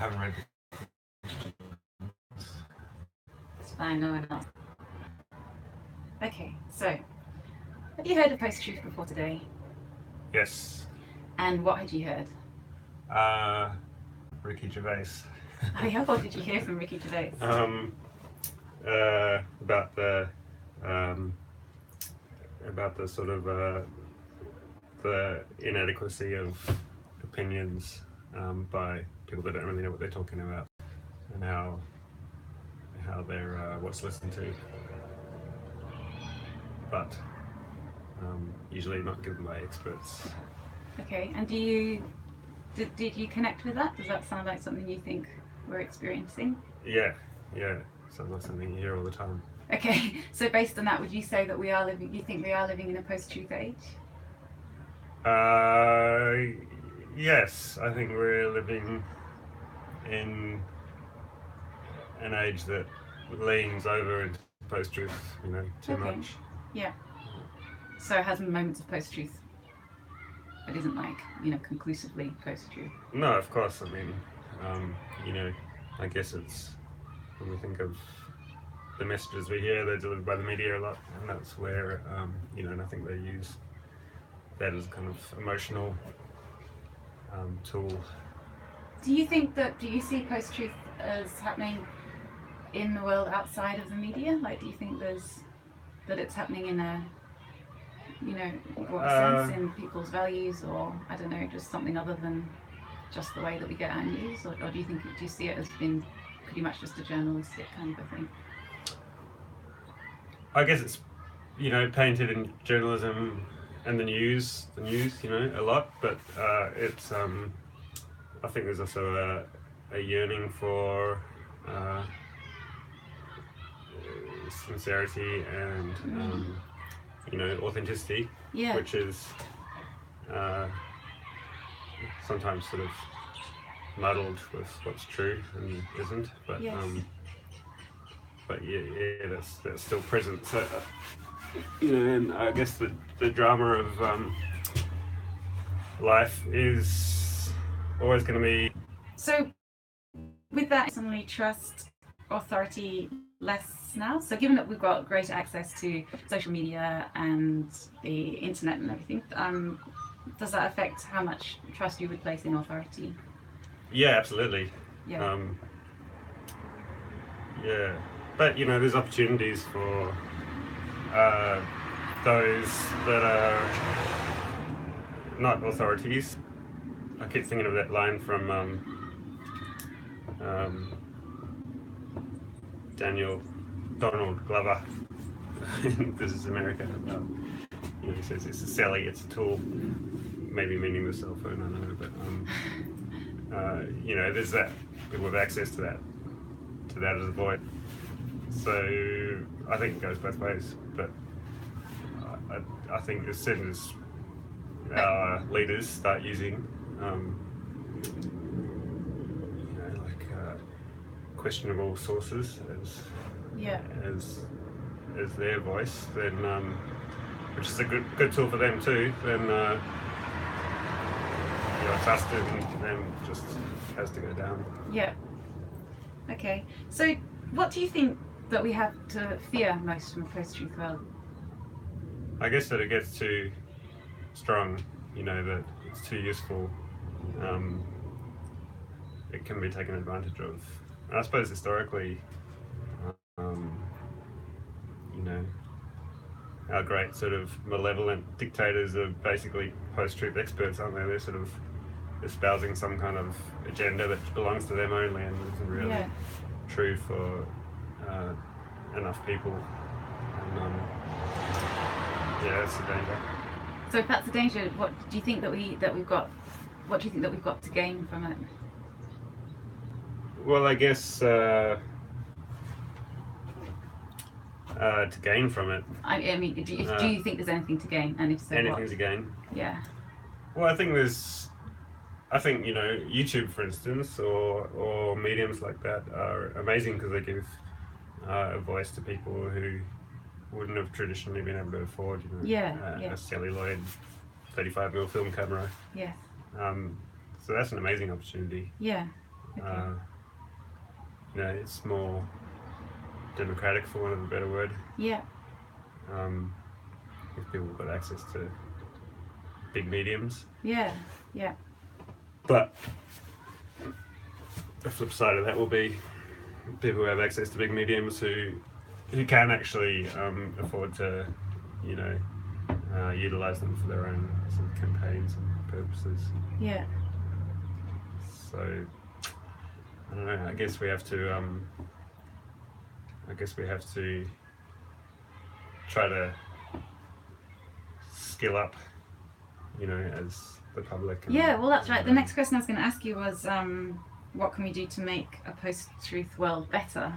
haven't read. It's fine, no one else. Okay, so have you heard of Post Truth before today? Yes. And what had you heard? Ricky Gervais. Oh yeah, what did you hear from Ricky Gervais? About the sort of the inadequacy of opinions by people that don't really know what they're talking about, and how they're what's listened to, but usually not given by experts. Okay, and did you connect with that? Does that sound like something you think we're experiencing? Yeah, sounds like something you hear all the time. Okay, so based on that, would you say that you think we are living in a post-truth age? Yes, I think we're living in an age that leans over into post-truth, too Okay. much. Yeah. So it has moments of post-truth. It isn't like, conclusively post-truth. No, of course. I mean, I guess it's when we think of the messages we hear, they're delivered by the media a lot, and that's where, and I think they use that as a kind of emotional tool. Do you see post-truth as happening in the world outside of the media? Like, do you think that it's happening in a, what sense in people's values, or I don't know, just something other than just the way that we get our news, or do you see it as being pretty much just a journalistic kind of a thing? I guess it's painted in journalism and the news, a lot, but it's I think there's also a yearning for sincerity and authenticity, Yeah. which is sometimes sort of muddled with what's true and isn't, but Yes. but yeah, that's still present. So and I guess the drama of life is always going to be. So with that, suddenly trust authority less now. So given that we've got greater access to social media and the internet and everything, does that affect how much trust you would place in authority? Yeah, absolutely. Yeah. Yeah, but there's opportunities for those that are not authorities. I keep thinking of that line from Donald Glover in This Is America. He says it's a celly, it's a tool, maybe meaning the cell phone, I don't know, but there's that, people have access to that as a void. So I think it goes both ways, but I think as soon as our leaders start using questionable sources as their voice, then which is a good tool for them too, then trust in them just has to go down. Yeah. Okay. So what do you think that we have to fear most from a post-truth world? I guess that it gets too strong, that it's too useful. It can be taken advantage of. And I suppose historically, our great sort of malevolent dictators are basically post-truth experts, aren't they? They're sort of espousing some kind of agenda that belongs to them only and isn't really true for enough people. And that's the danger. So if that's the danger, what do you think that we've got? What do you think that we've got to gain from it? Well, I guess to gain from it. I mean, do you think there's anything to gain, and if so, anything what? to gain? Yeah. Well, I think YouTube, for instance, or mediums like that are amazing because they give a voice to people who wouldn't have traditionally been able to afford, a celluloid 35mm film camera. Yeah. So that's an amazing opportunity. Yeah. Okay. It's more democratic, for want of a better word. Yeah. If people got access to big mediums. Yeah. Yeah. But the flip side of that will be people who have access to big mediums who can actually afford to, utilize them for their own sort of campaigns and purposes. Yeah. So I don't know. I guess we have to. Try to skill up, as the public. Yeah, well, that's right. The next question I was going to ask you was, what can we do to make a post-truth world better?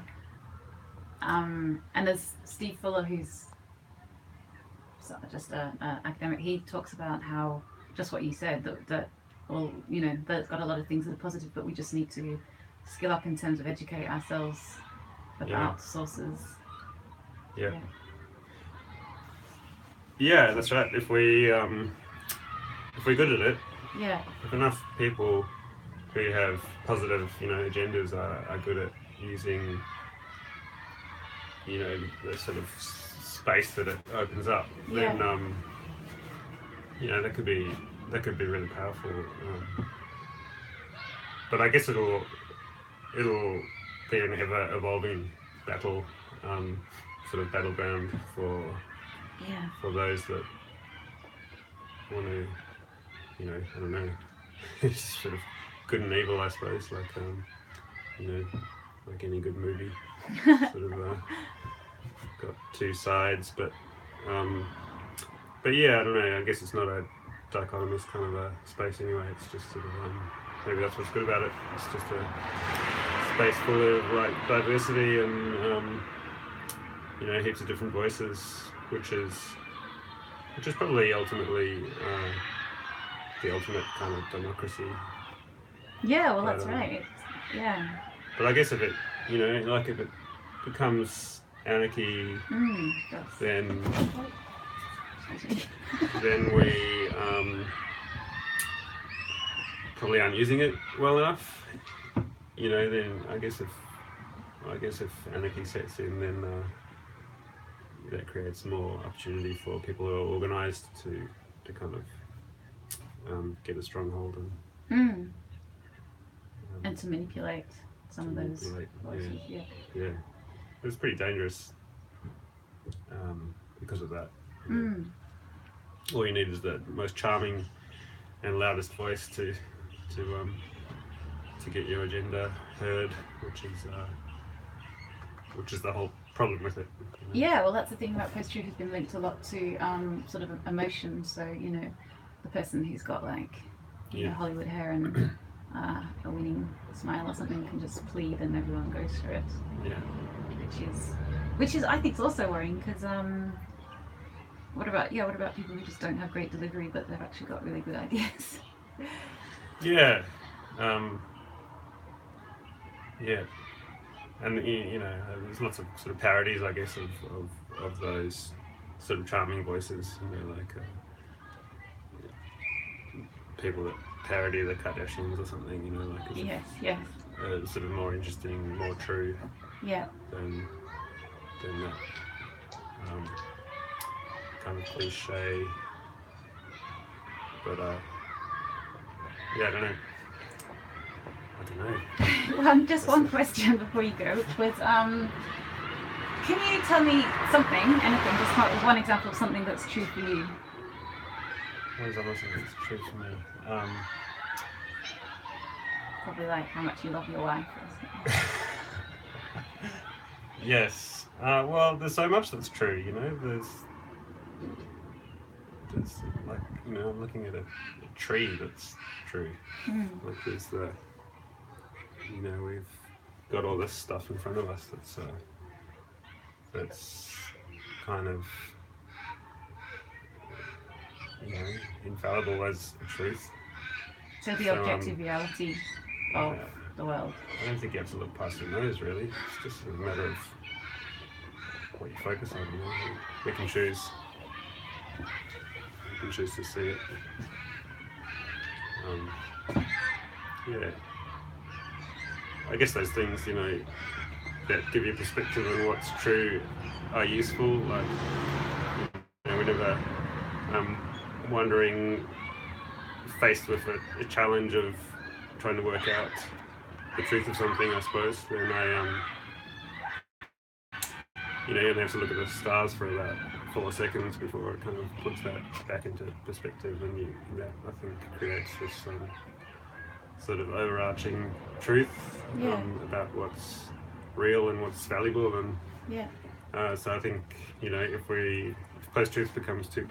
And there's Steve Fuller, who's just an academic, he talks about how, just what you said, that that's got a lot of things that are positive, but we just need to skill up in terms of educate ourselves about sources. Yeah, that's right. If we're good at it, if enough people who have positive, agendas are good at using, the sort of space that it opens up, then that could be really powerful. But I guess it'll be an ever evolving battle, sort of battleground for those that want to, I don't know, it's sort of good and evil, I suppose, like like any good movie, sort of got two sides, but yeah, I don't know, I guess it's not a dichotomous kind of a space anyway, it's just sort of, maybe that's what's good about it, it's just a space full of like diversity and, heaps of different voices, which is probably ultimately the ultimate kind of democracy. Yeah, well, that's right. Yeah. But I guess if it, if it becomes anarchy, then we probably aren't using it well enough. Then I guess if anarchy sets in, then that creates more opportunity for people who are organised to kind of get a stronghold and to manipulate some of those voices. Yeah. It's pretty dangerous because of that. All you need is the most charming and loudest voice to get your agenda heard, which is the whole problem with it. Yeah, well, that's the thing about post-truth, has been linked a lot to sort of emotion. So the person who's got like Hollywood hair and a winning smile or something can just plead, and everyone goes for it. Yeah. Which is I think is also worrying, because what about people who just don't have great delivery but they've actually got really good ideas? Yeah. Yeah. And there's lots of sort of parodies, I guess, of those sort of charming voices, like people that parody the Kardashians or something, like sort of more interesting, more true than that kind of cliche. But I don't know. Well, just one question before you go, which was, can you tell me something, anything, just one example of something that's true for you? What is something that's true for me? Probably like how much you love your wife. Yes. Well, there's so much that's true, There's like, I'm looking at a tree that's true. Like there's we've got all this stuff in front of us that's kind of, infallible as a truth. So the objective reality of the world. I don't think you have to look past your nose, really. It's just a matter of what you focus on. We can choose. We can choose to see it. I guess those things, you know, that give you perspective on what's true are useful. Like, you know, whenever I'm wondering, faced with a challenge of trying to work out the truth of something, I suppose, then I you know, you only have to look at the stars for about 4 seconds before it kind of puts that back into perspective, and that I think creates this sort of overarching truth about what's real and what's valuable. And so I think, you know, if post-truth becomes too